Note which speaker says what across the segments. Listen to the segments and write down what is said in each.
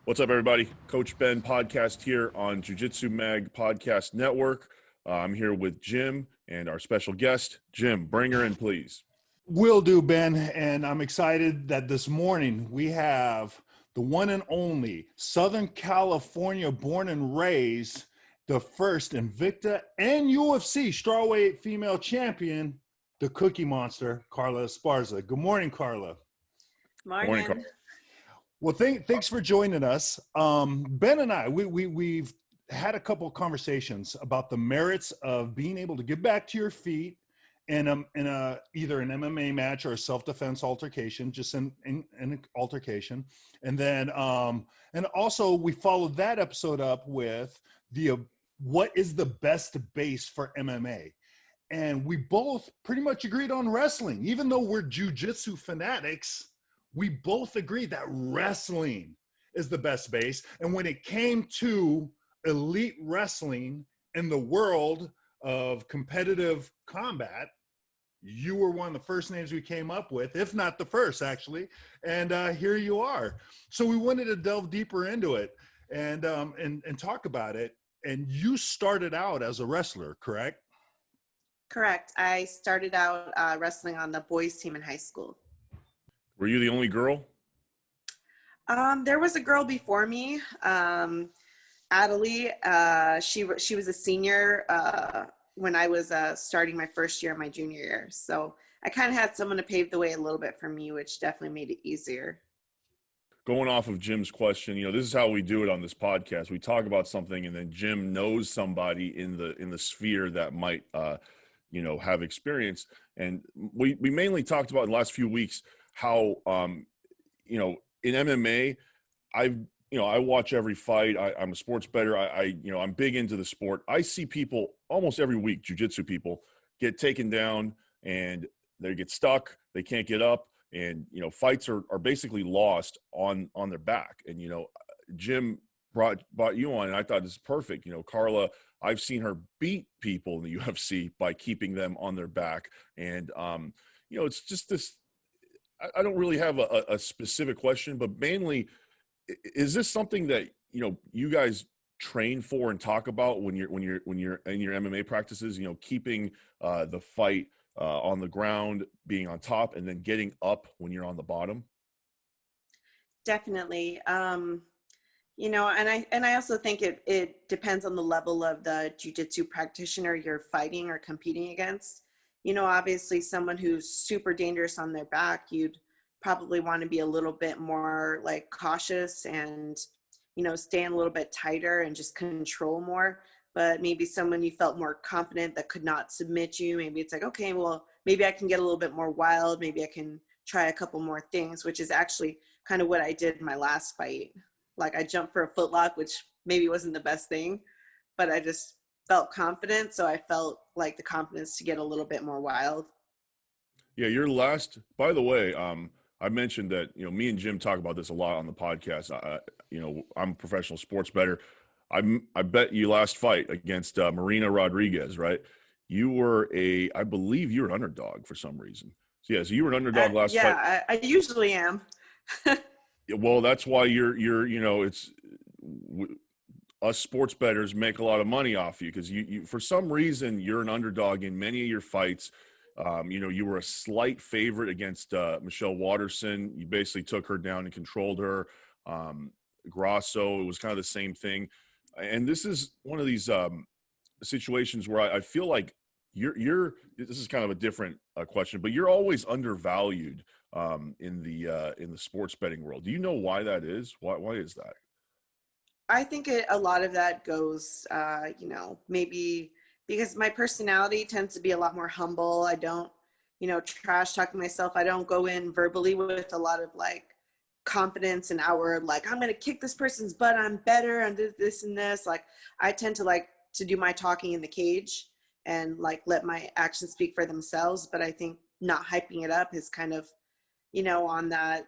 Speaker 1: What's up, everybody? Coach Ben podcast here on Jiu-Jitsu Mag Podcast Network. I'm here with Jim and our special guest, Jim. Bring her in, please.
Speaker 2: Will do, Ben. And I'm excited that this morning we have the one and only Southern California born and raised, the first Invicta and UFC strawweight female champion, the Cookie Monster, Carla Esparza. Good morning, Carla.
Speaker 3: Morning.
Speaker 1: Carla.
Speaker 2: Well, thanks for joining us. Ben and I, we've had a couple of conversations about the merits of being able to get back to your feet in either an MMA match or a self-defense altercation, just in an altercation. And then, and also we followed that episode up with what is the best base for MMA? And we both pretty much agreed on wrestling. Even though we're jiu-jitsu fanatics, we both agreed that wrestling is the best base. And when it came to elite wrestling in the world of competitive combat, you were one of the first names we came up with, if not the first, actually. And here you are. So we wanted to delve deeper into it and talk about it. And you started out as a wrestler, correct?
Speaker 3: Correct. I started out wrestling on the boys team in high school.
Speaker 1: Were you the only girl?
Speaker 3: There was a girl before me, Adelie. She was a senior when I was starting my first year, my junior year. So I kind of had someone to pave the way a little bit for me, which definitely made it easier.
Speaker 1: Going off of Jim's question, this is how we do it on this podcast. We talk about something, and then Jim knows somebody in the sphere that might, have experience. And we mainly talked about in the last few weeks how, in MMA, I watch every fight. I'm a sports bettor. I'm big into the sport. I see people almost every week, jiu-jitsu people, get taken down and they get stuck. They can't get up. And, fights are basically lost on their back. And, Jim brought you on, and I thought this is perfect. Carla, I've seen her beat people in the UFC by keeping them on their back. And, it's just this, I don't really have a specific question, but mainly, is this something that you guys train for and talk about when you're in your MMA practices? Keeping the fight on the ground, being on top, and then getting up when you're on the bottom.
Speaker 3: Definitely. And I also think it depends on the level of the jiu-jitsu practitioner you're fighting or competing against. Obviously someone who's super dangerous on their back, you'd probably want to be a little bit more like cautious and, stand a little bit tighter and just control more. But maybe someone you felt more confident that could not submit you, maybe it's like, okay, well, maybe I can get a little bit more wild. Maybe I can try a couple more things, which is actually kind of what I did in my last fight. Like I jumped for a footlock, which maybe wasn't the best thing, but I just felt confident. So I felt like the confidence to get a little bit more wild.
Speaker 1: Yeah, your last, by the way, I mentioned that, me and Jim talk about this a lot on the podcast. I'm a professional sports bettor. I bet you last fight against Marina Rodriguez, right? I believe you were an underdog for some reason. So you were an underdog last fight.
Speaker 3: Yeah, I usually am.
Speaker 1: Well, that's why us sports bettors make a lot of money off you, because you for some reason you're an underdog in many of your fights. You were a slight favorite against Michelle Watterson. You basically took her down and controlled her. Grasso, it was kind of the same thing. And this is one of these situations where I feel like this is kind of a different question, but you're always undervalued in the sports betting world. Do you know why that is? Why is that?
Speaker 3: I think a lot of that goes, maybe because my personality tends to be a lot more humble. I don't, trash talking myself. I don't go in verbally with a lot of like confidence and outward, like, I'm going to kick this person's butt. I'm better. I'm this and this. Like, I tend to like to do my talking in the cage and like let my actions speak for themselves. But I think not hyping it up is kind of, on that,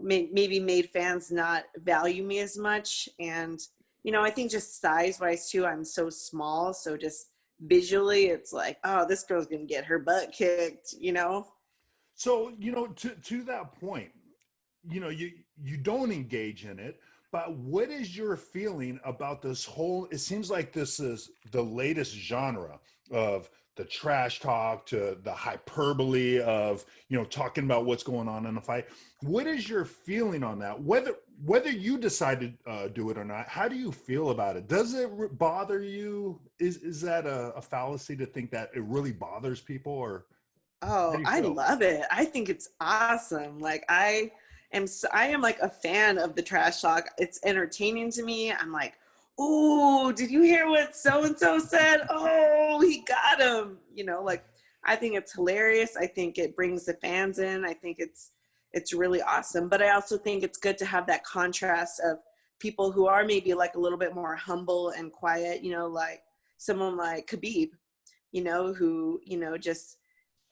Speaker 3: maybe made fans not value me as much. And, I think just size wise too, I'm so small. So just visually it's like, oh, this girl's going to get her butt kicked,
Speaker 2: So, to that point, you don't engage in it, But what is your feeling about this whole, it seems like this is the latest genre of the trash talk to the hyperbole of, talking about what's going on in a fight. What is your feeling on that? Whether you decide to do it or not, how do you feel about it? Does it bother you? Is that a fallacy to think that it really bothers people, or how
Speaker 3: Oh,
Speaker 2: do you
Speaker 3: I
Speaker 2: feel?
Speaker 3: love it. I think it's awesome. Like I am like a fan of the trash talk. It's entertaining to me. I'm like, oh, did you hear what so and so said? Oh, he got him. Like I think it's hilarious. I think it brings the fans in. I think it's really awesome. But I also think it's good to have that contrast of people who are maybe like a little bit more humble and quiet, like someone like Khabib, who, just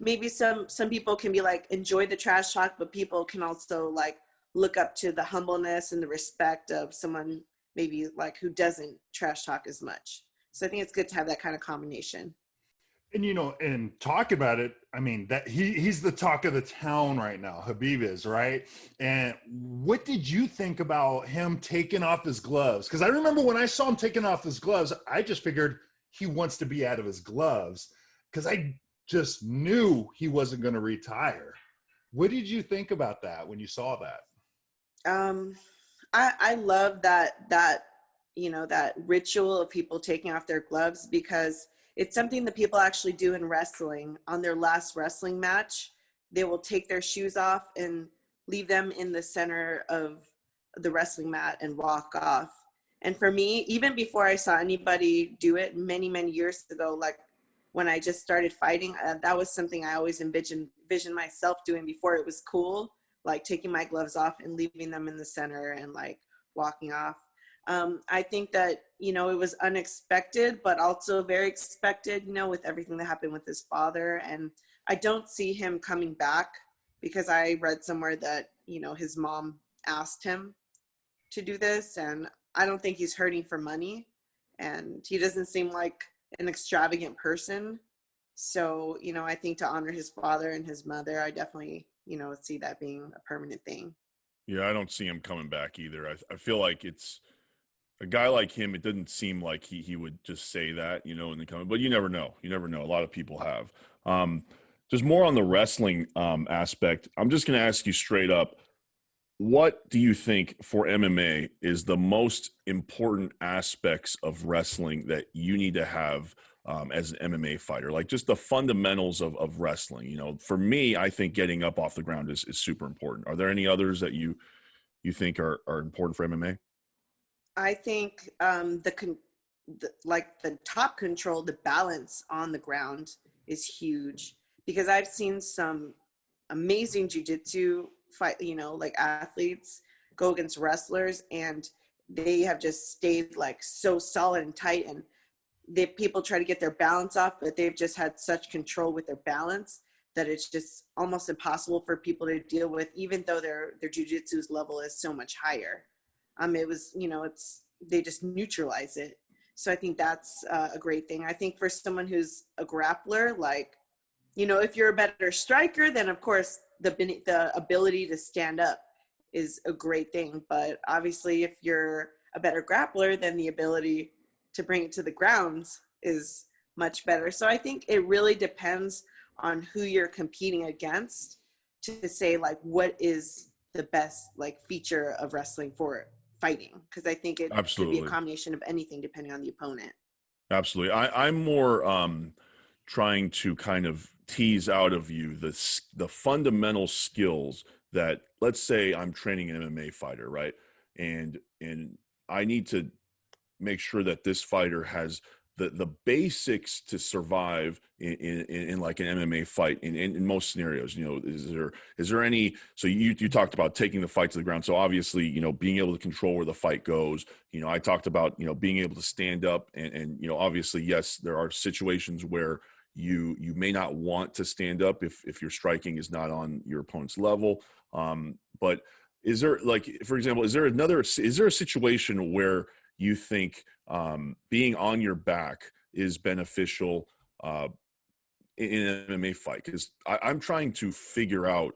Speaker 3: maybe some people can be like enjoy the trash talk, but people can also like look up to the humbleness and the respect of someone maybe like who doesn't trash talk as much. So I think it's good to have that kind of combination.
Speaker 2: And and talk about it. I mean, that he's the talk of the town right now. Habib is, right. And what did you think about him taking off his gloves? Because I remember when I saw him taking off his gloves, I just figured he wants to be out of his gloves, because I just knew he wasn't going to retire. What did you think about that when you saw that?
Speaker 3: Um, I love that that ritual of people taking off their gloves, because it's something that people actually do in wrestling. On their last wrestling match, they will take their shoes off and leave them in the center of the wrestling mat and walk off. And for me, even before I saw anybody do it many years ago, like when I just started fighting, that was something I always envisioned myself doing before it was cool, like taking my gloves off and leaving them in the center and like walking off. I think that, it was unexpected, but also very expected, with everything that happened with his father. And I don't see him coming back, because I read somewhere that, his mom asked him to do this. And I don't think he's hurting for money. And he doesn't seem like an extravagant person. So, I think to honor his father and his mother, I definitely, see that being a permanent thing.
Speaker 1: Yeah, I don't see him coming back either. I feel like it's a guy like him. It didn't seem like he would just say that, in the comment, but you never know. You never know. A lot of people have. Just more on the wrestling aspect. I'm just going to ask you straight up. What do you think for MMA is the most important aspects of wrestling that you need to have as an MMA fighter? Like just the fundamentals of wrestling. For me, I think getting up off the ground is super important. Are there any others that you think are important for MMA?
Speaker 3: I think like the top control, the balance on the ground is huge, because I've seen some amazing jujitsu fight, like athletes go against wrestlers, and they have just stayed like so solid and tight, and people try to get their balance off, but they've just had such control with their balance that it's just almost impossible for people to deal with, even though their jujitsu's level is so much higher. It was, they just neutralize it. So I think that's a great thing. I think for someone who's a grappler, like, if you're a better striker, then of course the ability to stand up is a great thing. But obviously, if you're a better grappler, then the ability to bring it to the ground is much better. So I think it really depends on who you're competing against to say like what is the best like feature of wrestling for fighting, because I think it could be a
Speaker 1: Absolutely.
Speaker 3: combination of anything depending on the opponent.
Speaker 1: Absolutely. I'm more trying to kind of tease out of you the fundamental skills that, let's say I'm training an MMA fighter, right? And I need to make sure that this fighter has the basics to survive in like an MMA fight in most scenarios. Is there any, so you talked about taking the fight to the ground. So obviously, being able to control where the fight goes. I talked about, being able to stand up and obviously, yes, there are situations where you may not want to stand up if your striking is not on your opponent's level. But is there, like, for example, is there a situation where you think being on your back is beneficial in an MMA fight? Because I'm trying to figure out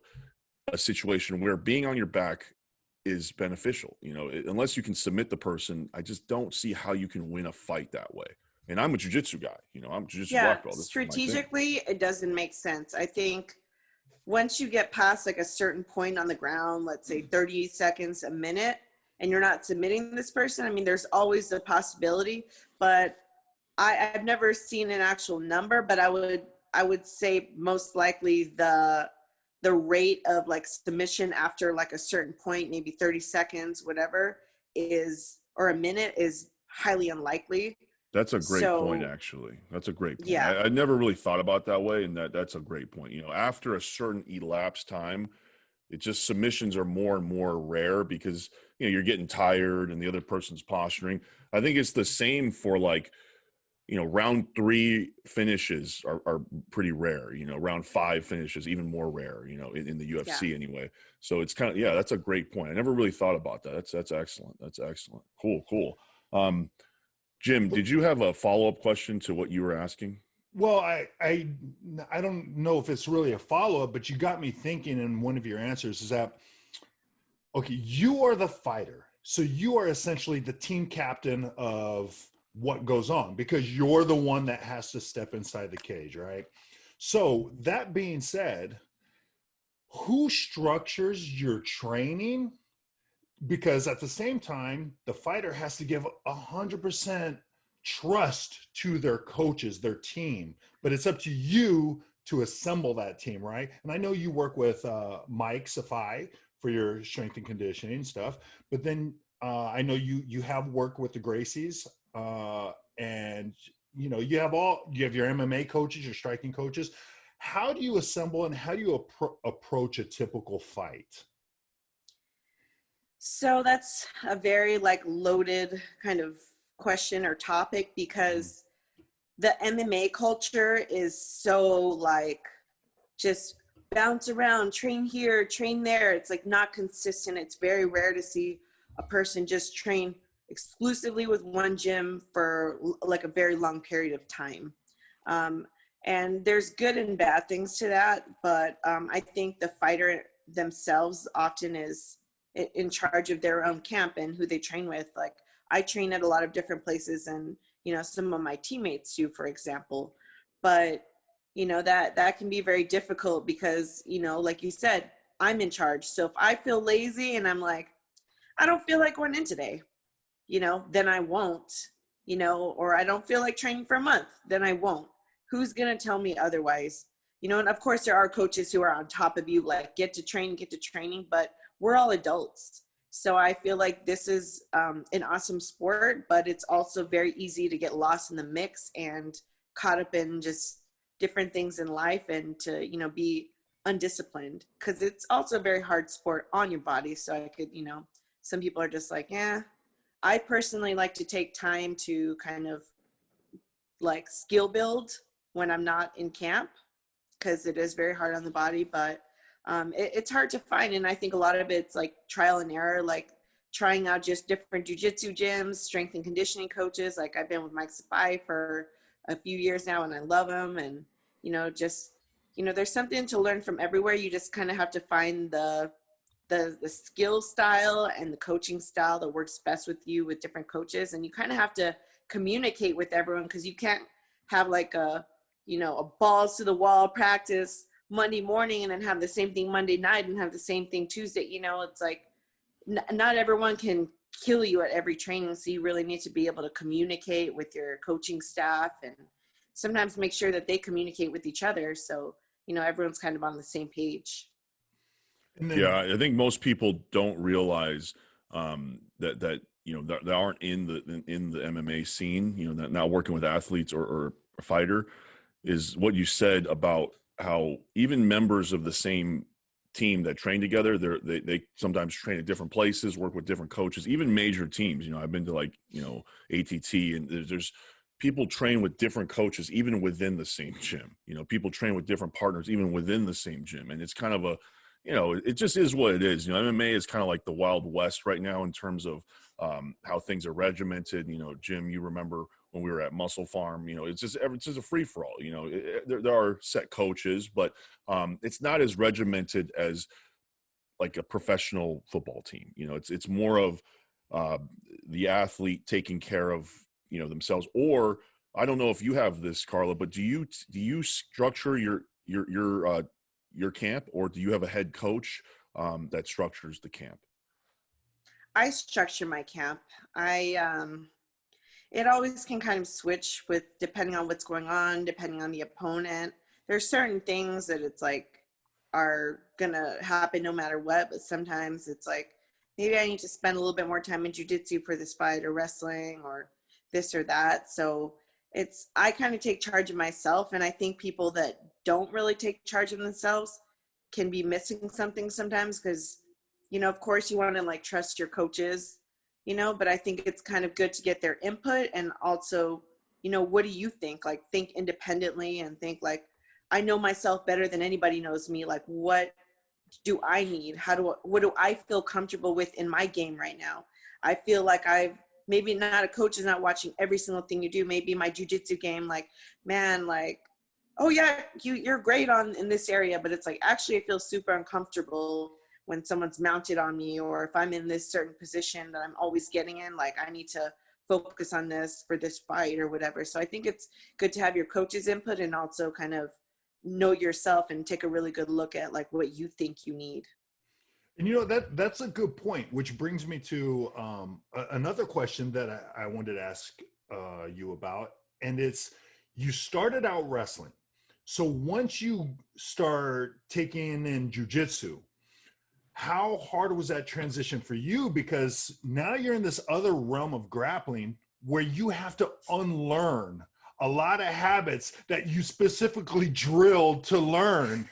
Speaker 1: a situation where being on your back is beneficial. Unless you can submit the person, I just don't see how you can win a fight that way. And I'm a jiu-jitsu guy, I'm a jiu-jitsu
Speaker 3: Yeah,
Speaker 1: black belt. This is my thing.
Speaker 3: strategically, it doesn't make sense. I think once you get past like a certain point on the ground, let's say 30 seconds, a minute, and you're not submitting this person, I mean, there's always the possibility, but I've never seen an actual number, but I would say most likely the rate of like submission after like a certain point, maybe 30 seconds, whatever, is, or a minute, is highly unlikely.
Speaker 1: That's a great point,
Speaker 3: So
Speaker 1: actually. That's a great point.
Speaker 3: yeah,
Speaker 1: I never really thought about that way, and that's a great point. After a certain elapsed time, it just submissions are more and more rare because you're getting tired and the other person's posturing. I think it's the same for like round 3 finishes are pretty rare. Round 5 finishes even more rare. In the
Speaker 3: yeah.
Speaker 1: UFC anyway. So it's kind of that's a great point. I never really thought about that. That's excellent. That's excellent. Cool. Jim, did you have a follow-up question to what you were asking?
Speaker 2: Well, I don't know if it's really a follow-up, but you got me thinking in one of your answers is that, okay, you are the fighter. So you are essentially the team captain of what goes on because you're the one that has to step inside the cage, right? So that being said, who structures your training? Because at the same time, the fighter has to give 100% trust to their coaches, their team, but it's up to you to assemble that team, right? And I know you work with Mike Safai for your strength and conditioning stuff, but then I know you have worked with the Gracies, and you have your MMA coaches, your striking coaches. How do you assemble and how do you approach a typical fight?
Speaker 3: So that's a very like loaded kind of question or topic because the MMA culture is so like just bounce around, train here, train there. It's like not consistent. It's very rare to see a person just train exclusively with one gym for like a very long period of time. And there's good and bad things to that, but I think the fighter themselves often is in charge of their own camp and who they train with. Like I train at a lot of different places and, some of my teammates do, for example, but that can be very difficult because, like you said, I'm in charge. So if I feel lazy and I'm like, I don't feel like going in today, then I won't, or I don't feel like training for a month, then I won't. Who's going to tell me otherwise? And of course there are coaches who are on top of you, like get to training, but we're all adults. So I feel like this is an awesome sport, but it's also very easy to get lost in the mix and caught up in just different things in life and to, be undisciplined because it's also a very hard sport on your body. So I could, some people are just like, yeah, I personally like to take time to kind of like skill build when I'm not in camp because it is very hard on the body, but it's hard to find. And I think a lot of it's like trial and error, like trying out just different jiu-jitsu gyms, strength and conditioning coaches. Like I've been with Mike Sapai for a few years now and I love him. And, there's something to learn from everywhere. You just kind of have to find the skill style and the coaching style that works best with you with different coaches. And you kind of have to communicate with everyone because you can't have like a balls to the wall practice Monday morning and then have the same thing Monday night and have the same thing Tuesday. It's like not everyone can kill you at every training. So you really need to be able to communicate with your coaching staff and sometimes make sure that they communicate with each other. So, everyone's kind of on the same page.
Speaker 1: Yeah, I think most people don't realize that they aren't in the MMA scene. Not working with athletes or a fighter is what you said about how even members of the same team that train together, they sometimes train at different places, work with different coaches, even major teams. I've been to like ATT, and there's people train with different coaches even within the same gym. People train with different partners even within the same gym, and it's kind of a it just is what it is. MMA is kind of like the Wild West right now in terms of how things are regimented. Jim, you remember when we were at Muscle Farm, it's just a free for all. There are set coaches, but it's not as regimented as like a professional football team. You know, it's more of the athlete taking care of, you know, themselves. Or I don't know if you have this, Carla, but do you structure your camp, or do you have a head coach that structures the camp?
Speaker 3: I structure my camp. It always can kind of switch with depending on what's going on, depending on the opponent. There's certain things that it's like are gonna happen no matter what, but sometimes it's like maybe I need to spend a little bit more time in jujitsu for this fight, or wrestling, or this or that. So I kind of take charge of myself, and I think people that don't really take charge of themselves can be missing something sometimes, because of course you want to like trust your coaches, but I think it's kind of good to get their input, and also, what do you think? Like, think independently and think like, I know myself better than anybody knows me. Like, what do I need? What do I feel comfortable with in my game right now? I feel like maybe not a coach is not watching every single thing you do. Maybe my jujitsu game, like, man, like, oh yeah, you're great in this area, but it's like, actually I feel super uncomfortable when someone's mounted on me, or if I'm in this certain position that I'm always getting in, like I need to focus on this for this fight or whatever. So I think it's good to have your coach's input, and also kind of know yourself and take a really good look at like what you think you need.
Speaker 2: And that's a good point, which brings me to another question that I wanted to ask you about. And it's, you started out wrestling. So once you start taking in jujitsu, how hard was that transition for you? Because now you're in this other realm of grappling where you have to unlearn a lot of habits that you specifically drilled to learn,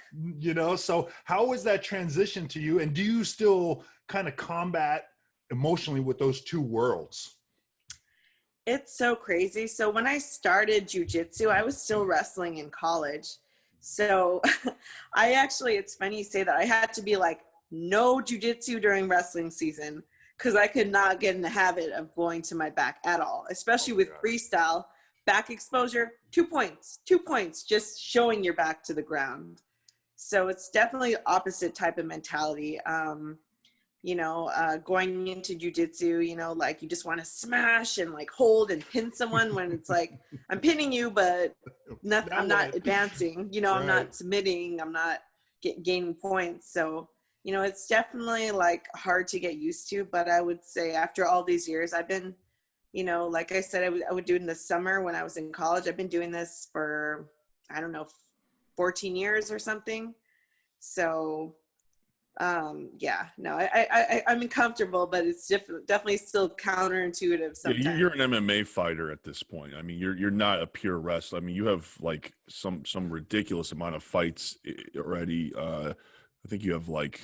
Speaker 2: So how was that transition to you? And do you still kind of combat emotionally with those two worlds?
Speaker 3: It's so crazy. So when I started jujitsu, I was still wrestling in college. So it's funny you say that. I had to be like, no jujitsu during wrestling season, because I could not get in the habit of going to my back at all, especially with freestyle. Back exposure, 2 points, just showing your back to the ground. So it's definitely opposite type of mentality. Going into jujitsu, like you just want to smash and like hold and pin someone, when it's like, I'm pinning you, but I'm not advancing, right. I'm not submitting, I'm not gaining points. So, it's definitely like hard to get used to, but I would say after all these years, I've been, like I said, I would do it in the summer when I was in college. I've been doing this for, I don't know, 14 years or something. So, I'm comfortable, but it's definitely still counterintuitive sometimes.
Speaker 1: Yeah, you're an MMA fighter at this point. I mean, you're not a pure wrestler. I mean, you have like some ridiculous amount of fights already. I think you have like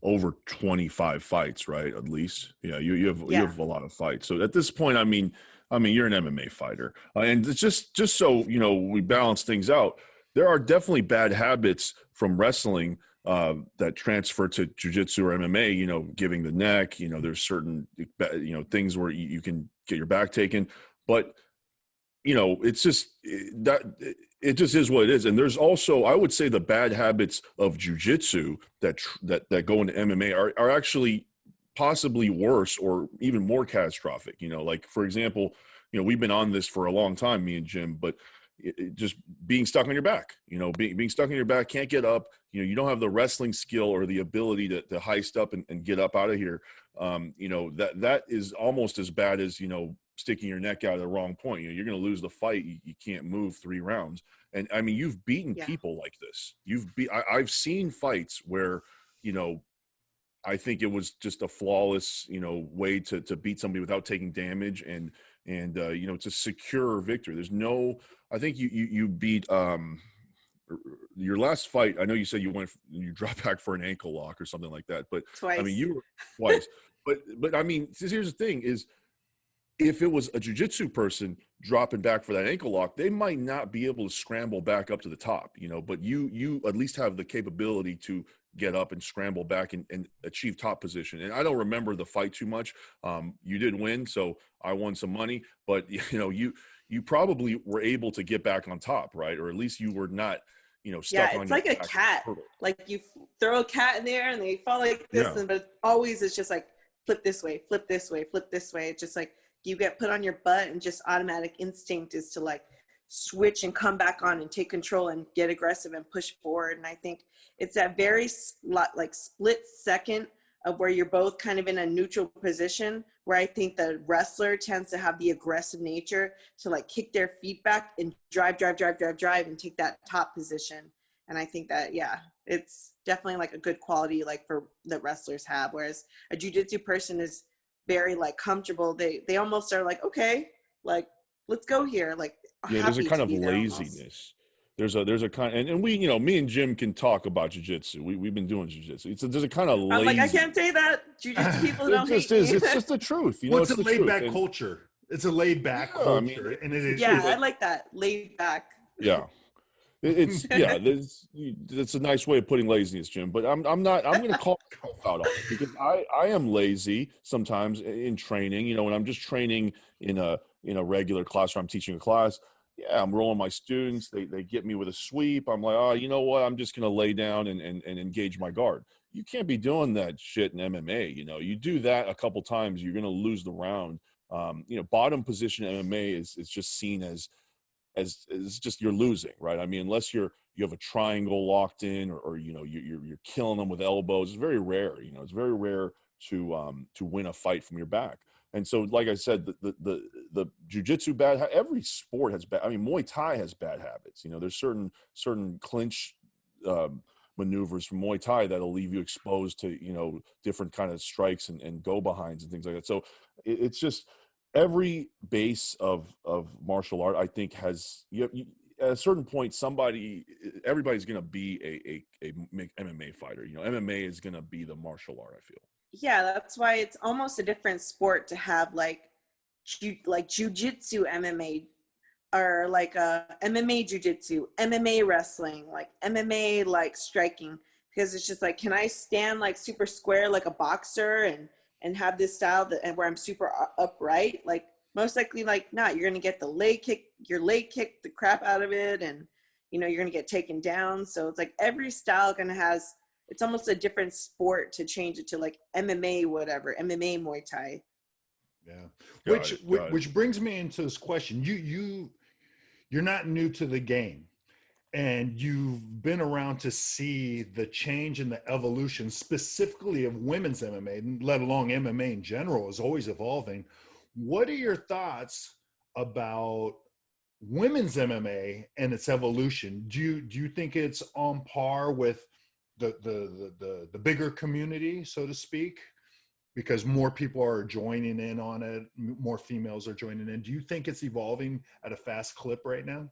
Speaker 1: over 25 fights, right? At least, yeah. You have a lot of fights. So at this point, I mean, you're an MMA fighter, and it's just so we balance things out. There are definitely bad habits from wrestling that transfer to jiu-jitsu or MMA, giving the neck, there's certain, things where you can get your back taken, but it's just that it just is what it is. And there's also, I would say, the bad habits of jiu-jitsu that go into MMA are actually possibly worse or even more catastrophic. Like, for example, we've been on this for a long time, me and Jim, but just being stuck on your back, being stuck on your back, can't get up, you don't have the wrestling skill or the ability to heist up and get up out of here. That is almost as bad as, sticking your neck out at the wrong point. You're going to lose the fight. You can't move 3 rounds. And I mean, you've beaten people like this. I've seen fights where, I think it was just a flawless, way to beat somebody without taking damage and it's a secure victory. I think you beat your last fight. I know you said you dropped back for an ankle lock or something like that, but
Speaker 3: twice.
Speaker 1: I mean, you were twice, but I mean, here's the thing is, if it was a jiu-jitsu person dropping back for that ankle lock, they might not be able to scramble back up to the top, but you at least have the capability to get up and scramble back and achieve top position. And I don't remember the fight too much. You did win, so I won some money, but you probably were able to get back on top, right? Or at least you were not,
Speaker 3: Yeah,
Speaker 1: stuck on
Speaker 3: it's
Speaker 1: your
Speaker 3: like a
Speaker 1: back.
Speaker 3: cat. Like you throw a cat in there and they fall like this,
Speaker 1: Yeah.
Speaker 3: but always it's just like flip this way, flip this way, flip this way. It's just like you get put on your butt and just automatic instinct is to like switch and come back on and take control and get aggressive and push forward. And I think it's that very like split second of where you're both kind of in a neutral position, where I think the wrestler tends to have the aggressive nature to like kick their feet back and drive and take that top position. And I think that, yeah, it's definitely like a good quality like for the wrestlers have, whereas a jiu-jitsu person is very like comfortable. They almost are like, okay, like let's go here, like
Speaker 1: Yeah, there's a
Speaker 3: happy
Speaker 1: kind
Speaker 3: to
Speaker 1: of
Speaker 3: be there almost.
Speaker 1: laziness. There's a kind, and we, me and Jim can talk about jujitsu. We've been doing jujitsu. There's a kind of
Speaker 3: I'm like, I
Speaker 1: lazy.
Speaker 3: can't say that. Jiu-jitsu people
Speaker 1: It
Speaker 3: don't hate
Speaker 1: just is.
Speaker 3: me.
Speaker 1: It's just the truth.
Speaker 2: Well, it's
Speaker 1: It's
Speaker 2: a
Speaker 1: the
Speaker 2: laid
Speaker 1: truth.
Speaker 2: back
Speaker 1: And
Speaker 2: culture. It's a laid back
Speaker 1: yeah, I mean,
Speaker 2: culture, and it
Speaker 1: it's the
Speaker 2: is.
Speaker 3: Yeah,
Speaker 1: truth.
Speaker 3: I like that. Laid back.
Speaker 1: Yeah, it's yeah. That's a nice way of putting laziness, Jim. But I'm not. I'm going to call myself out on it because I am lazy sometimes in training. When I'm just training in a regular class or I'm teaching a class. Yeah, I'm rolling my students. They get me with a sweep. I'm like, oh, you know what? I'm just going to lay down and engage my guard. You can't be doing that shit in MMA. You do that a couple times, you're going to lose the round. Bottom position MMA is just seen as just you're losing, right? I mean, unless you have a triangle locked in, or you're killing them with elbows. It's very rare. It's very rare to win a fight from your back. And so, like I said, the jujitsu every sport has bad. I mean, Muay Thai has bad habits. There's certain clinch maneuvers from Muay Thai that'll leave you exposed to different kind of strikes and go behinds and things like that. So it's just every base of martial art, I think, has at a certain point everybody's going to be a MMA fighter. MMA is going to be the martial art, I feel.
Speaker 3: Yeah, that's why it's almost a different sport to have like jujitsu MMA, or like MMA jiu-jitsu, MMA wrestling, like MMA like striking, because it's just like, can I stand like super square like a boxer and have this style and where I'm super upright? Like most likely like not. You're gonna get your leg kick the crap out of it, and you're gonna get taken down. So it's like every style kind of has. It's almost a different sport to change it to like MMA, whatever, MMA Muay Thai.
Speaker 2: Yeah,
Speaker 1: Got it.
Speaker 2: which brings me into this question. You're not new to the game, and you've been around to see the change and the evolution, specifically of women's MMA, let alone MMA in general, is always evolving. What are your thoughts about women's MMA and its evolution? Do you think it's on par with the bigger community, so to speak? Because more people are joining in on it, more females are joining in. Do you think it's evolving at a fast clip right now?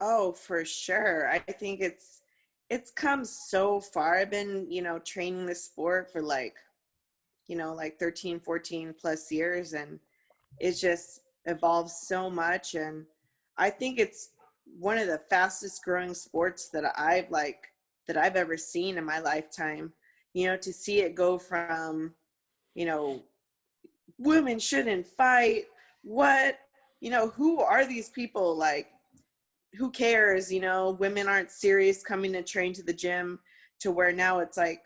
Speaker 3: Oh, for sure. I think it's come so far. I've been, training the sport for like 13, 14 plus years, and it just evolves so much. And I think it's one of the fastest growing sports that I've ever seen in my lifetime. To see it go from, women shouldn't fight. What, who are these people? Like, who cares? Women aren't serious coming to train to the gym, to where now it's like,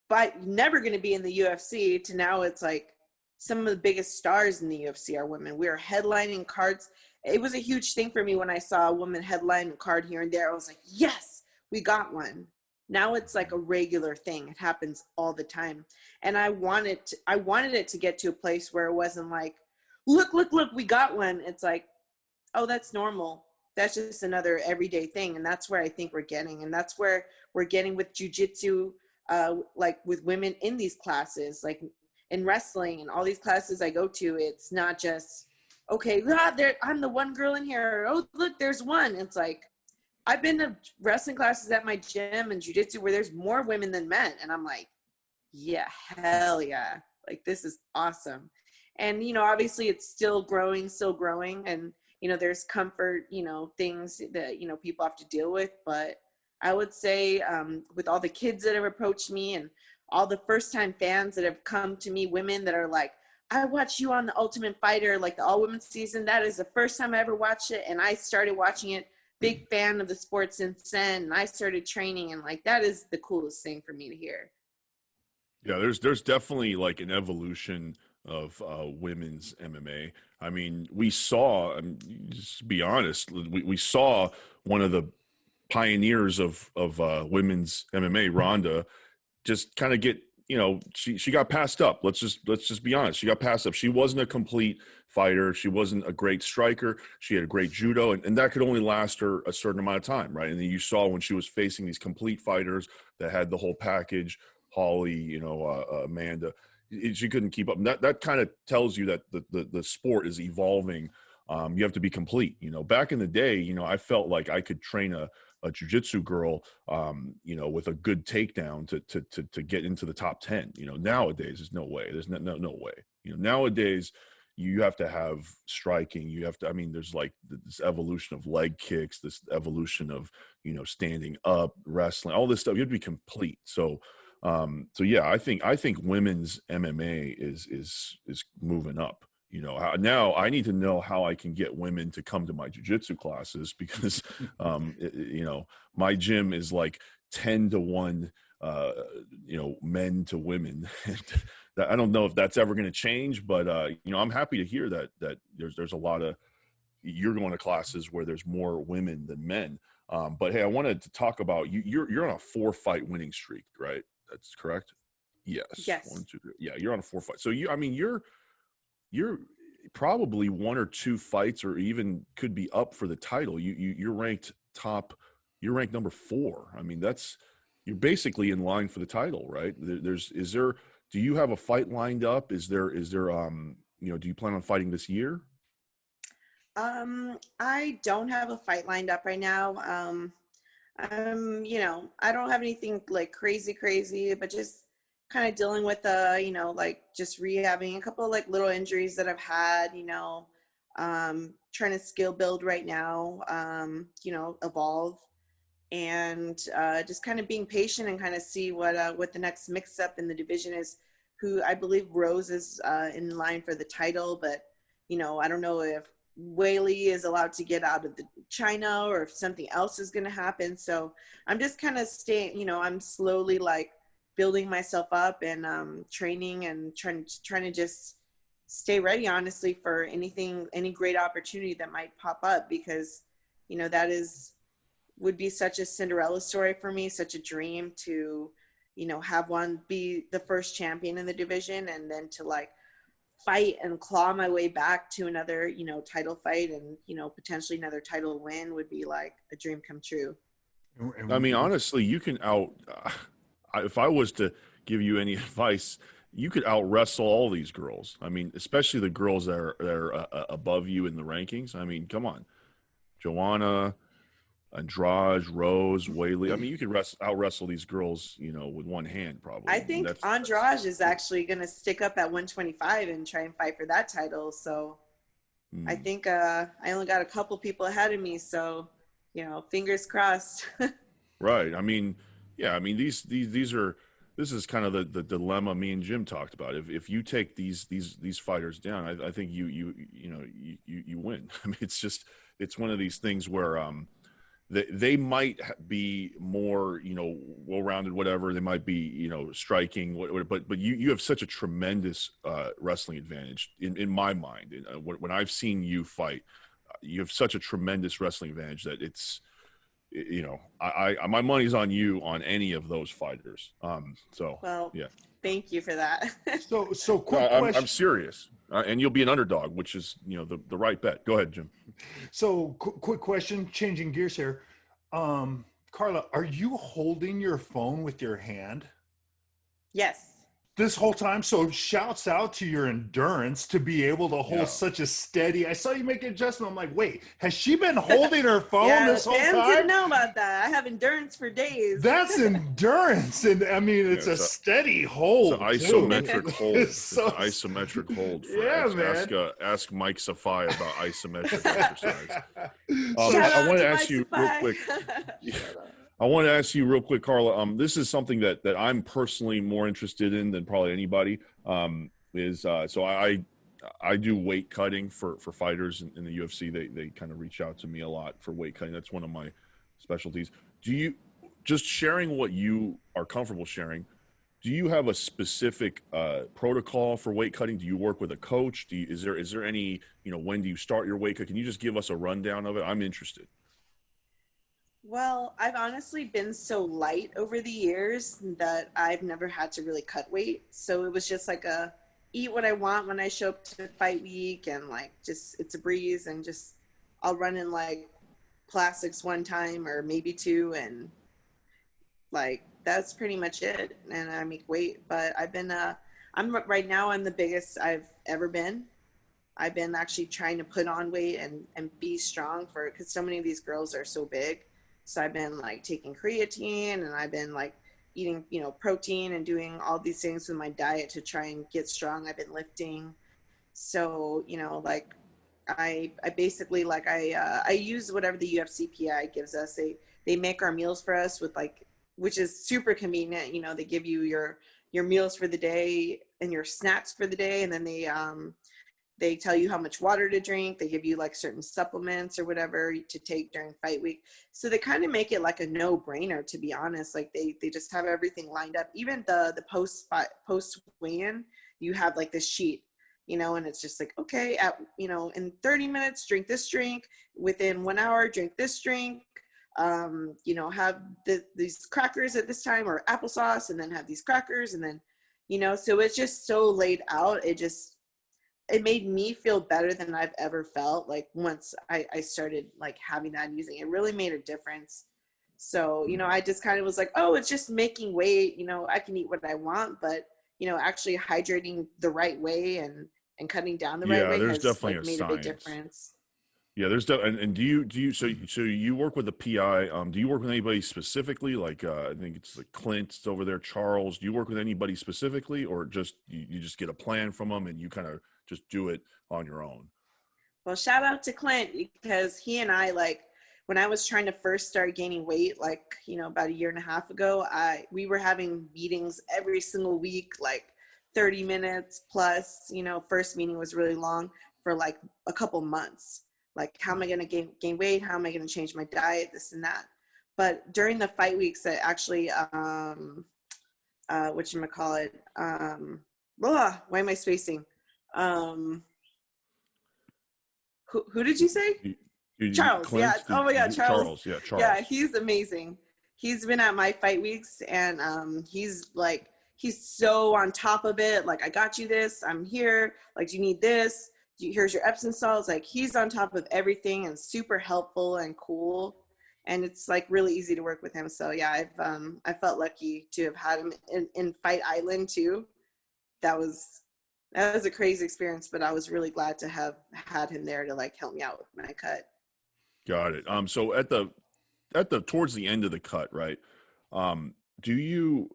Speaker 3: but never going to be in the UFC, to now it's like some of the biggest stars in the UFC are women. We are headlining cards. It was a huge thing for me when I saw a woman headline a card here and there. I was like, yes, we got one. Now it's like a regular thing. It happens all the time. And I wanted it to get to a place where it wasn't like, look, we got one. It's like, oh, that's normal. That's just another everyday thing. And that's where I think we're getting. And that's where we're getting with jiu-jitsu, like with women in these classes, like in wrestling and all these classes I go to. It's not just, okay, I'm the one girl in here. Oh, look, there's one. It's like, I've been to wrestling classes at my gym and jiu-jitsu where there's more women than men. And I'm like, yeah, hell yeah. Like, this is awesome. And, obviously it's still growing. And, there's comfort, things that, people have to deal with. But I would say with all the kids that have approached me and all the first time fans that have come to me, women that are like, I watched you on The Ultimate Fighter, like the all women season. That is the first time I ever watched it. And I started watching it big fan of the sport since then. And I started training, and like, that is the coolest thing for me to hear.
Speaker 1: Yeah, there's definitely like an evolution of women's MMA. I mean, we saw, just to be honest, we saw one of the pioneers of women's MMA, Ronda, just kind of get, she got passed up. Let's just be honest. She got passed up. She wasn't a complete fighter. She wasn't a great striker. She had a great judo, and that could only last her a certain amount of time, right? And then you saw when she was facing these complete fighters that had the whole package, Holly, Amanda, she couldn't keep up. And that kind of tells you that the sport is evolving. You have to be complete. Back in the day, I felt like I could train a jiu-jitsu girl, with a good takedown to get into the top 10. Nowadays there's no way. There's no way. Nowadays you have to have striking. You have to, there's like this evolution of leg kicks, this evolution of, standing up, wrestling, all this stuff. You have to be complete. So yeah, I think women's MMA is moving up. Now I need to know how I can get women to come to my jiu-jitsu classes, because my gym is like 10-1, men to women. And I don't know if that's ever going to change, but I'm happy to hear that there's a lot of, you're going to classes where there's more women than men. But hey, I wanted to talk about you're on a 4-fight winning streak, right? That's correct. Yes. 1, 2, 3. Yeah, you're on a 4-fight. So you're probably 1 or 2 fights, or even could be up for the title. You're ranked top. You're ranked number 4. You're basically in line for the title, right? Do you have a fight lined up? Is there do you plan on fighting this year?
Speaker 3: I don't have a fight lined up right now. I don't have anything like crazy, but just kind of dealing with like just rehabbing a couple of like little injuries that I've had, trying to skill build right now, evolve, and just kind of being patient and kind of see what the next mix up in the division is. Who I believe Rose is in line for the title, but I don't know if Whaley is allowed to get out of the China, or if something else is going to happen. So I'm just kind of staying, I'm slowly like building myself up and training and trying to just stay ready, honestly, for any great opportunity that might pop up, because that would be such a Cinderella story for me, such a dream to have one be the first champion in the division, and then to like fight and claw my way back to another title fight, and potentially another title win would be like a dream come true.
Speaker 1: Honestly, you can if I was to give you any advice, you could out wrestle all these girls. Especially the girls that are above you in the rankings. Come on, Joanna, Andrade, Rose, Whaley. You could out wrestle these girls, with one hand probably.
Speaker 3: I think Andrade is actually going to stick up at 125 and try and fight for that title. So I think I only got a couple people ahead of me. So, fingers crossed.
Speaker 1: Right. This is kind of the dilemma me and Jim talked about. If you take these fighters down, I think you win. It's one of these things where they might be more, well-rounded, whatever. They might be, striking, but you have such a tremendous wrestling advantage in my mind. When I've seen you fight, you have such a tremendous wrestling advantage that it's, my money's on you on any of those fighters.
Speaker 3: Well,
Speaker 1: yeah.
Speaker 3: Thank you for that.
Speaker 2: So quick question.
Speaker 1: I'm serious. And you'll be an underdog, which is, the right bet. Go ahead, Jim.
Speaker 2: So quick question, changing gears here. Carla, are you holding your phone with your hand?
Speaker 3: Yes.
Speaker 2: This whole time? So shouts out to your endurance to be able to hold such a steady. I saw you make an adjustment. I'm like, wait, has she been holding her phone this whole time?
Speaker 3: Fans didn't know about that. I have endurance for days.
Speaker 2: That's endurance. And it's a steady hold.
Speaker 1: It's an isometric hold. It's an isometric hold. Man. Ask Mike Safai about isometric exercise. I want to ask you real quick. I want to ask you real quick, Carla. This is something that I'm personally more interested in than probably anybody. So I I do weight cutting for fighters in the UFC. They kind of reach out to me a lot for weight cutting. That's one of my specialties. Do you, just sharing what you are comfortable sharing, do you have a specific protocol for weight cutting? Do you work with a coach? Is there any, when do you start your weight cut? Can you just give us a rundown of it? I'm interested.
Speaker 3: Well, I've honestly been so light over the years that I've never had to really cut weight. So it was just like a eat what I want when I show up to fight week, and like just it's a breeze, and just I'll run in like plastics one time or maybe two, and like that's pretty much it. And I make weight, but I'm right now I'm the biggest I've ever been. I've been actually trying to put on weight and be strong for, because so many of these girls are so big. So I've been like taking creatine, and I've been like eating, protein, and doing all these things with my diet to try and get strong. I've been lifting. So, like I basically like I use whatever the UFCPI gives us. They make our meals for us with like, which is super convenient. They give you your meals for the day and your snacks for the day, and then they tell you how much water to drink. They give you like certain supplements or whatever to take during fight week. So they kind of make it like a no-brainer, to be honest. Like they just have everything lined up. Even the post weigh-in, you have like this sheet, and it's just like, okay, in 30 minutes, drink this drink. Within 1 hour, drink this drink. Have these crackers at this time, or applesauce, and then have these crackers, and then, so it's just so laid out. It made me feel better than I've ever felt. Like once I started like having that and using it, really made a difference. So, I just kind of was like, oh, it's just making weight, I can eat what I want, but, actually hydrating the right way and cutting down the right
Speaker 1: Yeah,
Speaker 3: way
Speaker 1: there's
Speaker 3: has
Speaker 1: definitely
Speaker 3: like
Speaker 1: a
Speaker 3: made a big
Speaker 1: science.
Speaker 3: difference.
Speaker 1: Yeah, and so you work with a PI? Do you work with anybody specifically? Like I think it's like Clint's over there, Charles. Do you work with anybody specifically, or just you just get a plan from them and you kind of just do it on your own?
Speaker 3: Well, shout out to Clint, because he and I, like, when I was trying to first start gaining weight, like, about a year and a half ago, we were having meetings every single week, like 30 minutes plus. First meeting was really long, for like a couple months. Like, how am I going to gain weight? How am I going to change my diet? This and that. But during the fight weeks, I actually, whatchamacallit, why am I spacing? Who did you say? Charles. Yeah.
Speaker 1: Clint,
Speaker 3: Oh my God, Charles.
Speaker 1: Charles, yeah,
Speaker 3: Yeah,
Speaker 1: Charles.
Speaker 3: he's amazing. He's been at my fight weeks, and he's so on top of it. Like, I got you this. I'm here. Like, do you need this? Here's your Epsom salts. Like, he's on top of everything and super helpful and cool. And it's like really easy to work with him. So yeah, I felt lucky to have had him in Fight Island too. That was a crazy experience, but I was really glad to have had him there to like help me out with my cut.
Speaker 1: Got it. So at the towards the end of the cut, right? Do you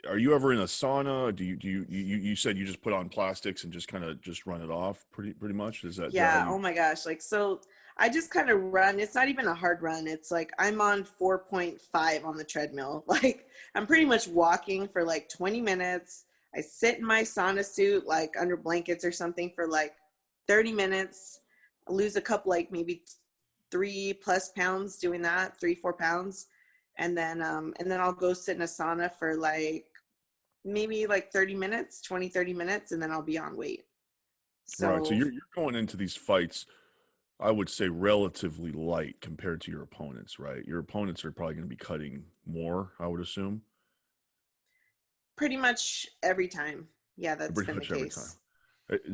Speaker 1: are you ever in a sauna? You said you just put on plastics and just kind of just run it off pretty much? Is that how
Speaker 3: Yeah.
Speaker 1: you?
Speaker 3: Oh my gosh. Like, so I just kind of run. It's not even a hard run. It's like I'm on 4.5 on the treadmill. Like, I'm pretty much walking for like 20 minutes. I sit in my sauna suit, like under blankets or something, for like 30 minutes. I lose a couple, like maybe 3+ pounds doing that, 3-4 pounds. And then I'll go sit in a sauna for like maybe like 30 minutes, 20, 30 minutes, and then I'll be on weight.
Speaker 1: Right. So
Speaker 3: So
Speaker 1: you're going into these fights, I would say relatively light compared to your opponents, right? Your opponents are probably going to be cutting more, I would assume.
Speaker 3: pretty much every time. Yeah, that's
Speaker 1: Pretty
Speaker 3: been the
Speaker 1: much every time.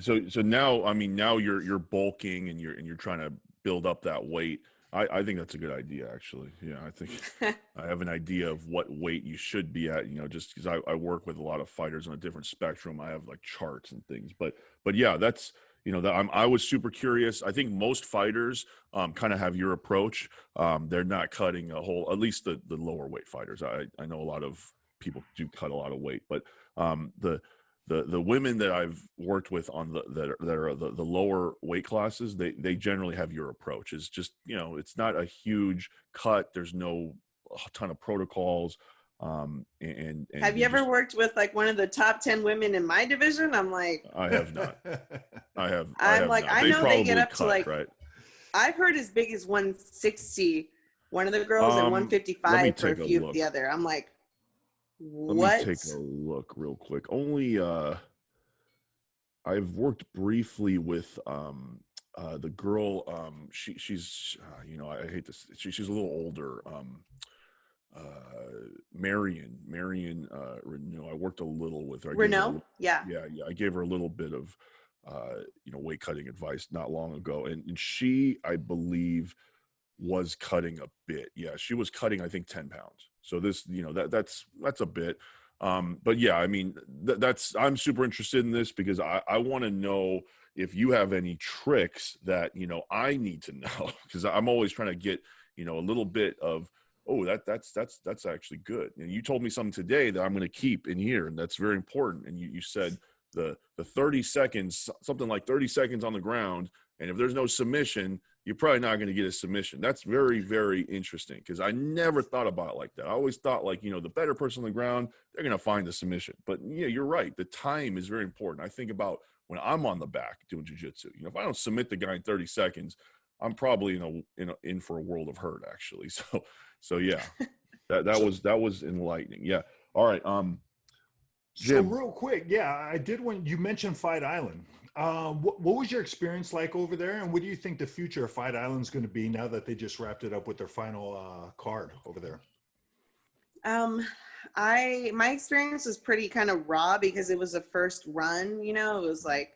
Speaker 3: case.
Speaker 1: So now, I mean, now you're bulking and you're trying to build up that weight. I think that's a good idea, actually. Yeah, I think I have an idea of what weight you should be at. Just because I work with a lot of fighters on a different spectrum. I have like charts and things, but yeah, that's that I was super curious. I think most fighters kind of have your approach. They're not cutting a whole, at least the lower weight fighters. I know a lot of people do cut a lot of weight, but the women that I've worked with on the lower weight classes, they generally have your approach. It's just, it's not a huge cut. There's no a ton of protocols. And
Speaker 3: Have you
Speaker 1: you
Speaker 3: ever
Speaker 1: just,
Speaker 3: worked with like one of the top 10 women in my division? I'm like,
Speaker 1: I have not. I
Speaker 3: I'm
Speaker 1: have
Speaker 3: like,
Speaker 1: not.
Speaker 3: I
Speaker 1: They
Speaker 3: know they get
Speaker 1: probably
Speaker 3: up to
Speaker 1: cut,
Speaker 3: like,
Speaker 1: right?
Speaker 3: I've heard as big as 160, one of the girls, and
Speaker 1: Let me
Speaker 3: 155 for a
Speaker 1: take a
Speaker 3: few of the
Speaker 1: look.
Speaker 3: other. I'm like,
Speaker 1: Let me
Speaker 3: what?
Speaker 1: take a look real quick. Only I've worked briefly with the girl. She's you know, I hate this. She's a little older. Marion. You know, I worked a little with her. I gave her a
Speaker 3: Renault?
Speaker 1: little,
Speaker 3: Yeah.
Speaker 1: yeah. I gave her a little bit of you know, weight cutting advice not long ago, and she, I believe, was cutting a bit. Yeah, she was cutting, I think, 10 pounds. So this, you know, that's a bit. But yeah, I mean, that's, I'm super interested in this because I want to know if you have any tricks that, you know, I need to know, because I'm always trying to get, you know, a little bit of, oh, that's actually good. And you told me something today that I'm going to keep in here, and that's very important. And you said the 30 seconds, something like 30 seconds on the ground, and if there's no submission, you're probably not going to get a submission. That's very, very interesting, because I never thought about it like that. I always thought, like, you know, the better person on the ground, they're going to find the submission. But yeah, you're right. The time is very important. I think about when I'm on the back doing jiu-jitsu. You know, if I don't submit the guy in 30 seconds, I'm probably in for a world of hurt, actually. So yeah, that was enlightening. Yeah. All right.
Speaker 2: So
Speaker 1: Jim.
Speaker 2: real quick, yeah, I did when you mentioned Fight Island. What was your experience like over there, and what do you think the future of Fight Island is going to be now that they just wrapped it up with their final card over there?
Speaker 3: Um, my experience was pretty kind of raw because it was a first run, you know, it was like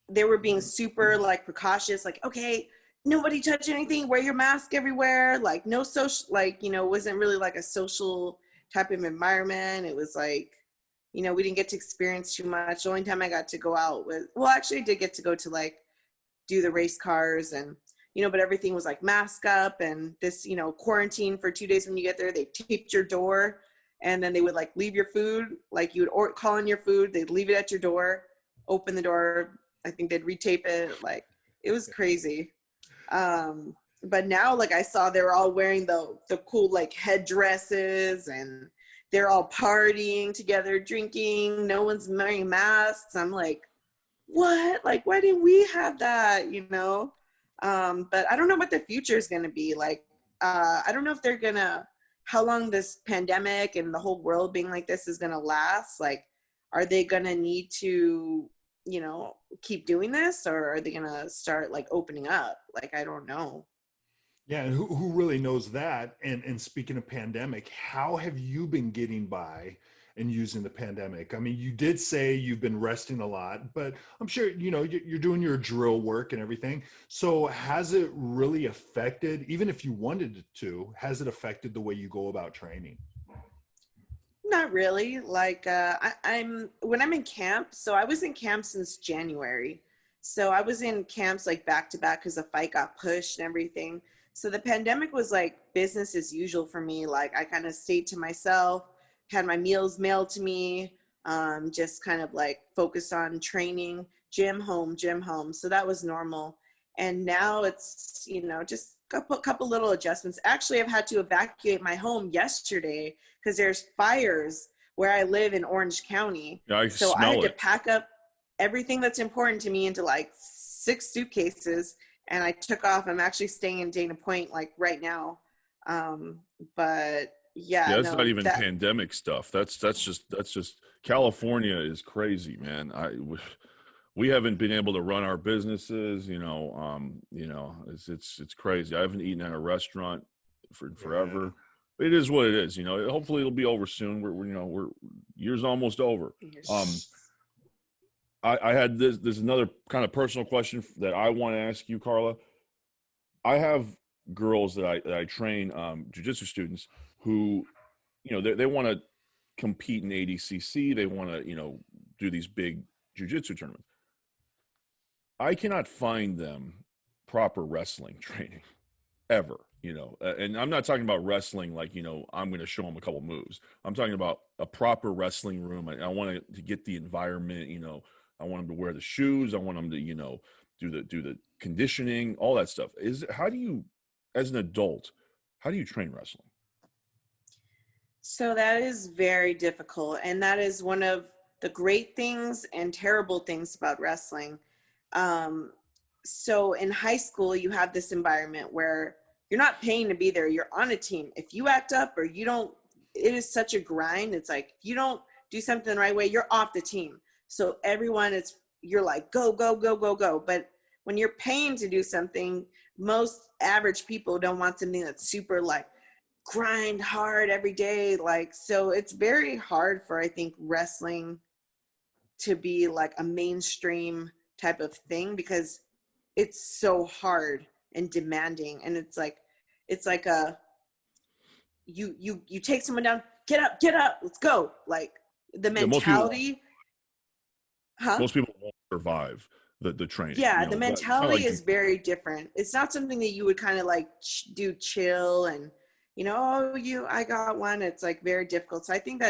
Speaker 3: they were being super like precautious, like, okay, nobody touch anything, wear your mask everywhere, like no social, like, you know, it wasn't really like a social type of environment. It was like, you know, we didn't get to experience too much. The only time I got to go out was, well, actually I did get to go to like do the race cars, and you know, but everything was like mask up, and this, you know, quarantine for 2 days. When you get there, they taped your door, and then they would like leave your food, like you would call in your food, they'd leave it at your door, open the door, I think they'd retape it. Like, it was crazy. But now, like, I saw they were all wearing the cool like headdresses, and they're all partying together, drinking, no one's wearing masks. I'm like, what? Like, why didn't we have that, you know? But I don't know what the future is going to be like. I don't know if they're going to, how long this pandemic and the whole world being like this is going to last. Like, are they going to need to, you know, keep doing this, or are they going to start like opening up? Like, I don't know.
Speaker 2: Yeah, and who really knows that? And speaking of pandemic, how have you been getting by and using the pandemic? I mean, you did say you've been resting a lot, but I'm sure, you know, you're doing your drill work and everything. So has it really affected, even if you wanted it to, has it affected the way you go about training?
Speaker 3: Not really. Like, I'm when I'm in camp. So I was in camp since January. So I was in camps like back to back because the fight got pushed and everything. So the pandemic was like business as usual for me. Like, I kind of stayed to myself, had my meals mailed to me, just kind of like focused on training, gym home, gym home. So that was normal. And now it's, you know, just couple little adjustments. Actually, I've had to evacuate my home yesterday because there's fires where I live in Orange County.
Speaker 1: Yeah, I
Speaker 3: So I had
Speaker 1: smell
Speaker 3: to
Speaker 1: it.
Speaker 3: pack up everything that's important to me into like 6 suitcases, and I took off. I'm actually staying in Dana Point like right now. Um, but yeah,
Speaker 1: Yeah, that's not
Speaker 3: no,
Speaker 1: even
Speaker 3: that
Speaker 1: pandemic stuff. That's just California is crazy, man. We haven't been able to run our businesses. You know, it's crazy. I haven't eaten at a restaurant for
Speaker 2: Yeah.
Speaker 1: forever. But it is what it is. You know, hopefully it'll be over soon. We're year's almost over. Um, I had this another kind of personal question that I want to ask you, Carla. I have girls that I train, jujitsu students who, you know, they want to compete in ADCC. They want to, you know, do these big jujitsu tournaments. I cannot find them proper wrestling training ever, you know. And I'm not talking about wrestling like, you know, I'm going to show them a couple moves. I'm talking about a proper wrestling room. I want to get the environment, you know. I want them to wear the shoes. I want them to, you know, do the conditioning, all that stuff. How do you, as an adult, how do you train wrestling?
Speaker 3: So that is very difficult. And that is one of the great things and terrible things about wrestling. So in high school, you have this environment where you're not paying to be there. You're on a team. If you act up or you don't, it is such a grind. It's like, if you don't do something the right way, you're off the team. So everyone is, you're like, go, go, go, go, go. But when you're paying to do something, most average people don't want something that's super like grind hard every day. Like, so it's very hard for, I think, wrestling to be like a mainstream type of thing because it's so hard and demanding. And it's like a, you take someone down, get up, let's go. Like the mentality.
Speaker 1: Most people won't survive the training.
Speaker 3: Yeah, the mentality is very different. It's not something that you would kind of like do chill and, I got one. It's like very difficult. So I think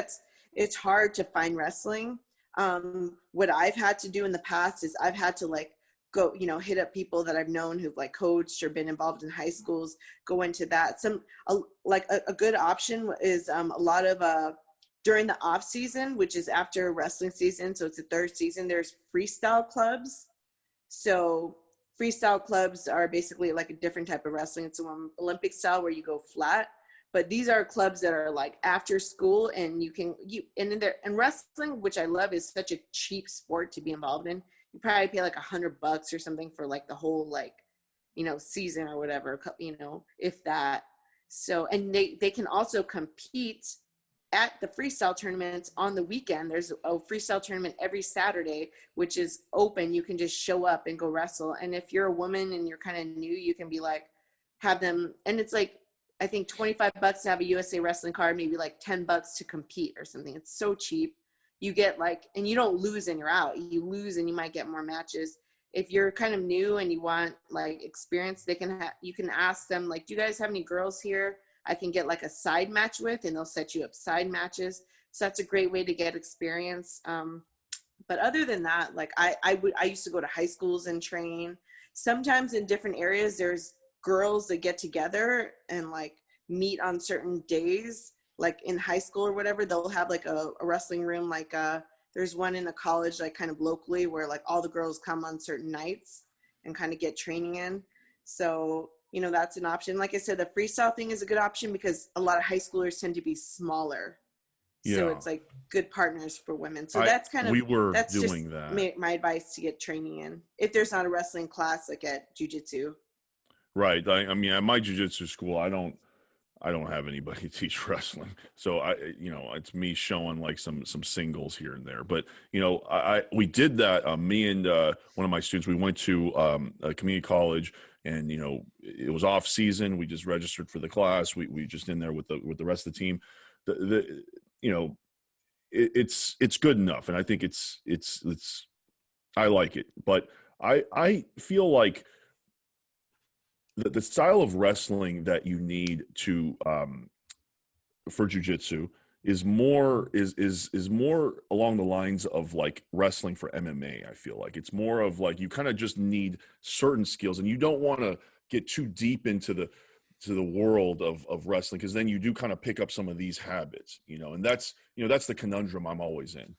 Speaker 3: it's hard to find wrestling. What I've had to do in the past is I've had to like go, hit up people that I've known who've like coached or been involved in high schools, go into that. A good option is a lot of, during the off season, which is after wrestling season. So it's the third season, there's freestyle clubs. So freestyle clubs are basically like a different type of wrestling. It's an Olympic style where you go flat, but these are clubs that are like after school and and wrestling, which I love, is such a cheap sport to be involved in. You probably pay like $100 or something for like the whole, like, season or whatever, if that. So, and they can also compete at the freestyle tournaments on the weekend. There's a freestyle tournament every Saturday, which is open. You can just show up and go wrestle. And if you're a woman and you're kind of new, you can be like, have them. And it's like, I think $25 to have a USA Wrestling card, maybe like $10 to compete or something. It's so cheap. You get like, and you don't lose and you're out. You lose and you might get more matches. If you're kind of new and you want like experience, you can ask them like, do you guys have any girls here I can get like a side match with, and they'll set you up side matches. So that's a great way to get experience. But other than that, like I used to go to high schools and train. Sometimes in different areas, there's girls that get together and like meet on certain days, like in high school or whatever. They'll have like a wrestling room. Like there's one in a college, like kind of locally, where like all the girls come on certain nights and kind of get training in. So that's an option. Like I said, the freestyle thing is a good option because a lot of high schoolers tend to be smaller. Yeah. So it's like good partners for women. So that's kind of, that's doing that. My advice to get training in, if there's not a wrestling class like at jiu-jitsu.
Speaker 1: Right. I mean, at my jiu-jitsu school, I don't have anybody teach wrestling. So it's me showing like some singles here and there. But, we did that. Me and one of my students, we went to a community college, and, it was off season. We just registered for the class. We just in there with the rest of the team. It's good enough. And I think it's I like it, but I feel like the style of wrestling that you need to for jiu-jitsu is more along the lines of like wrestling for MMA. I feel like it's more of like you kind of just need certain skills, and you don't want to get too deep into the world of wrestling, because then you do kind of pick up some of these habits, and that's the conundrum I'm always in.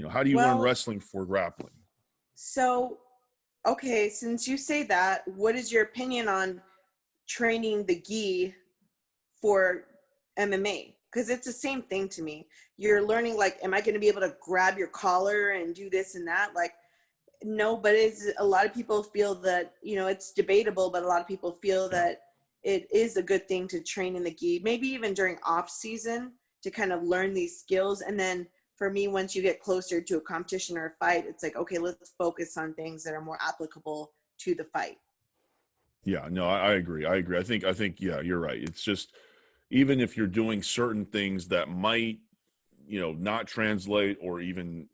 Speaker 1: How do you learn wrestling for grappling?
Speaker 3: So, okay, since you say that, what is your opinion on training the gi for MMA? Because it's the same thing to me. You're learning, like, am I going to be able to grab your collar and do this and that? Like, no, but a lot of people feel that, it's debatable, but a lot of people feel that it is a good thing to train in the gi, maybe even during off season, to kind of learn these skills. And then for me, once you get closer to a competition or a fight, it's like, okay, let's focus on things that are more applicable to the fight.
Speaker 1: Yeah, no, I agree. I think, yeah, you're right. It's just, even if you're doing certain things that might, not translate or even,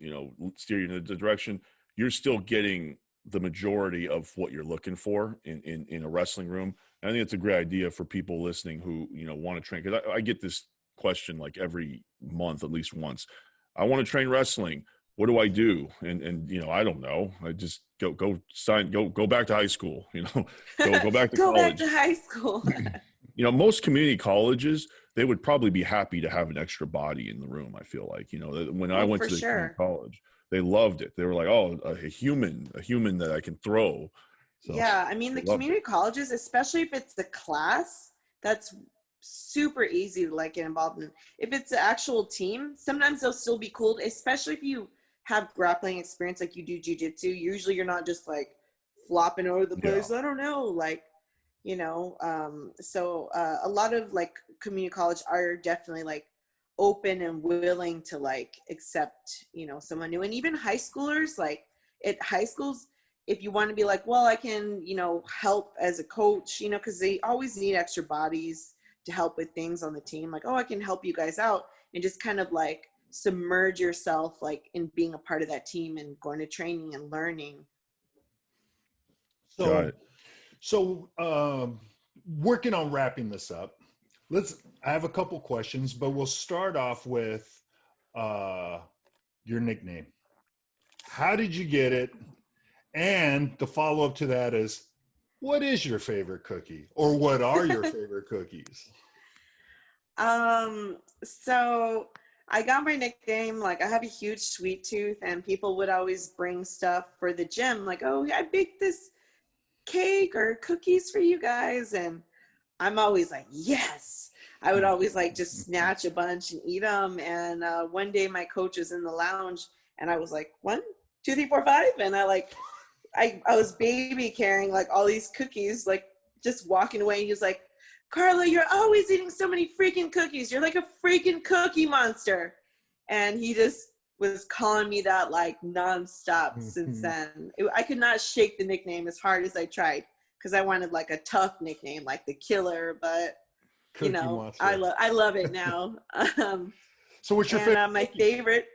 Speaker 1: steer you in the direction, you're still getting the majority of what you're looking for in a wrestling room. And I think it's a great idea for people listening who, want to train. Because I get this question like every month, at least once. I want to train wrestling. What do I do? And I don't know. I just go back to high school, go back to college.
Speaker 3: Go back to high school.
Speaker 1: Most community colleges, they would probably be happy to have an extra body in the room. I feel like, when I went to the community college, they loved it. They were like, oh, a human that I can throw. So
Speaker 3: Yeah, I mean,
Speaker 1: they
Speaker 3: the
Speaker 1: loved
Speaker 3: community
Speaker 1: it.
Speaker 3: colleges, especially if it's the class, that's super easy to like get involved in. If it's an actual team, sometimes they'll still be cool, especially if you have grappling experience like you do jujitsu. Usually you're not just like flopping over the
Speaker 1: Yeah.
Speaker 3: place. I don't know, like, a lot of like community college are definitely like open and willing to like accept, someone new. And even high schoolers, like at high schools, if you want to be like, well, I can, help as a coach, because they always need extra bodies to help with things on the team. Like, oh, I can help you guys out, and just kind of like submerge yourself like in being a part of that team and going to training and learning.
Speaker 1: Got
Speaker 2: So,
Speaker 1: it.
Speaker 2: working on wrapping this up, I have a couple questions, but we'll start off with your nickname. How did you get it? And the follow up to that is, what is your favorite cookie, or what are your favorite cookies?
Speaker 3: So I got my nickname, like I have a huge sweet tooth, and people would always bring stuff for the gym, like, oh, I baked this cake or cookies for you guys. And I'm always like, yes. I would always like just snatch a bunch and eat them. And one day my coach was in the lounge and I was like, 1, 2, 3, 4, 5. And I was baby carrying like all these cookies, like just walking away. He was like, Carla, you're always eating so many freaking cookies. You're like a freaking cookie monster. And he just was calling me that like nonstop since then. I could not shake the nickname as hard as I tried, because I wanted like a tough nickname like the killer, but
Speaker 2: Cookie monster.
Speaker 3: I love it now.
Speaker 2: So what's your
Speaker 3: and
Speaker 2: favorite?
Speaker 3: my favorite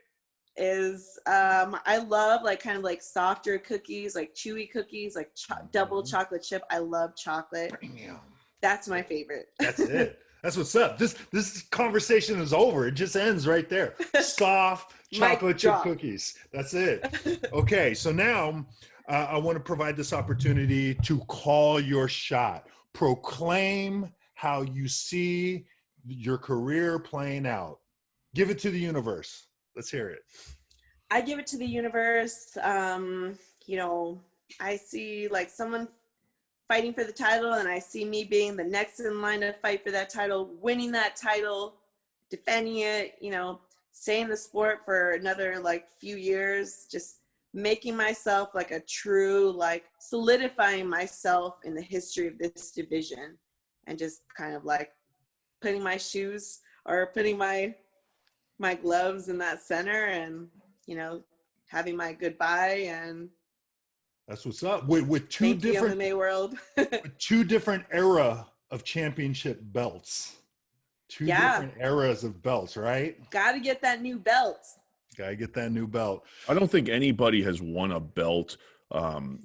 Speaker 3: is I love like kind of like softer cookies, like chewy cookies, like double chocolate chip. I love chocolate.
Speaker 2: Damn.
Speaker 3: That's my favorite.
Speaker 2: That's it. That's what's up. This conversation is over. It just ends right there. Soft chocolate chip cookies. That's it. Okay, so now I want to provide this opportunity to call your shot. Proclaim how you see your career playing out. Give it to the universe. Let's hear it.
Speaker 3: I give it to the universe. I see like someone fighting for the title, and I see me being the next in line to fight for that title, winning that title, defending it, staying in the sport for another like few years, just making myself like a true, like solidifying myself in the history of this division, and just kind of like putting my shoes or putting my gloves in that center, and, having my goodbye. And
Speaker 2: that's what's up. With two
Speaker 3: thank
Speaker 2: different
Speaker 3: you, MMA world.
Speaker 2: with two different era of championship belts. Two different eras of belts, right?
Speaker 3: Gotta get that new belt.
Speaker 2: Gotta get that new belt.
Speaker 1: I don't think anybody has won a belt with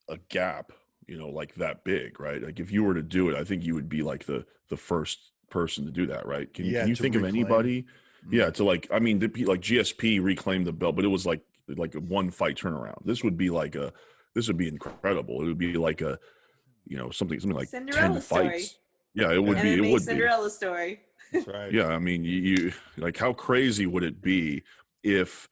Speaker 1: a gap, like that big, right? Like if you were to do it, I think you would be like the first person to do that, right? Can you think of anybody? Yeah, to like, I mean, like GSP reclaimed the belt, but it was like a one fight turnaround. This would be incredible. It would be like a, something like
Speaker 3: Cinderella
Speaker 1: 10
Speaker 3: story.
Speaker 1: fights. Yeah, it would be. It
Speaker 3: MMA
Speaker 1: would
Speaker 3: Cinderella story.
Speaker 2: That's right.
Speaker 1: Yeah, I mean, you like, how crazy would it be if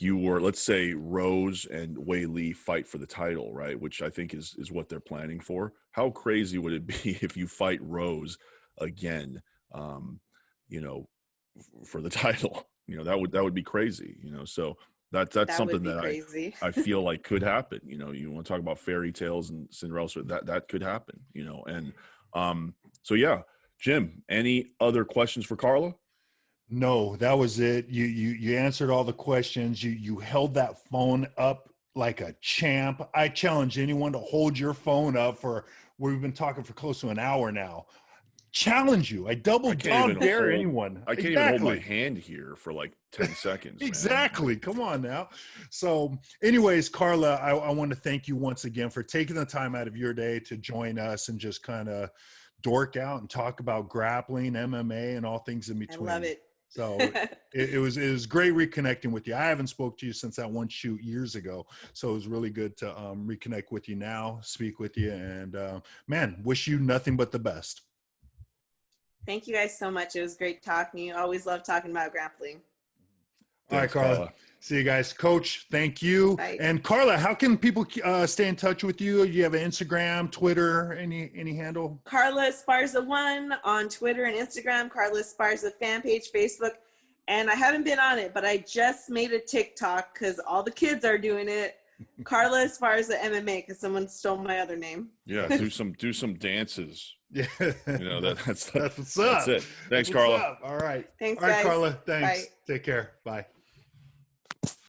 Speaker 1: you were, let's say, Rose and Wei Li fight for the title, right? Which I think is what they're planning for. How crazy would it be if you fight Rose again, for the title? That would be crazy. So that's something that I feel like could happen. You want to talk about fairy tales and Cinderella, so that could happen. And so yeah. Jim, any other questions for Carla?
Speaker 2: No, that was it. You answered all the questions. You held that phone up like a champ. I challenge anyone to hold your phone up we've been talking for close to an hour now. Challenge you. I dare anyone.
Speaker 1: I can't even hold my hand here for like 10 seconds.
Speaker 2: Exactly. Man. Come on now. So anyways, Carla, I want to thank you once again for taking the time out of your day to join us and just kind of dork out and talk about grappling, MMA, and all things in between.
Speaker 3: I love it.
Speaker 2: So it was great reconnecting with you. I haven't spoke to you since that one shoot years ago. So it was really good to reconnect with you now, speak with you, and man, wish you nothing but the best.
Speaker 3: Thank you guys so much. It was great talking to you. Always love talking about grappling.
Speaker 2: All right, Carla. See you guys. Coach, thank you.
Speaker 3: Bye.
Speaker 2: And Carla, how can people stay in touch with you? You have an Instagram, Twitter, any handle?
Speaker 3: Carla Esparza 1 on Twitter and Instagram, Carla Esparza fan page, Facebook. And I haven't been on it, but I just made a TikTok because all the kids are doing it. Carla Esparza MMA because someone stole my other name.
Speaker 1: Yeah, do some dances.
Speaker 2: Yeah.
Speaker 1: That's
Speaker 2: what's up.
Speaker 1: That's it. Thanks,
Speaker 2: That's
Speaker 1: Carla.
Speaker 2: All right.
Speaker 3: Thanks,
Speaker 2: All right,
Speaker 3: guys.
Speaker 2: Carla. Thanks.
Speaker 3: Bye.
Speaker 2: Take care. Bye.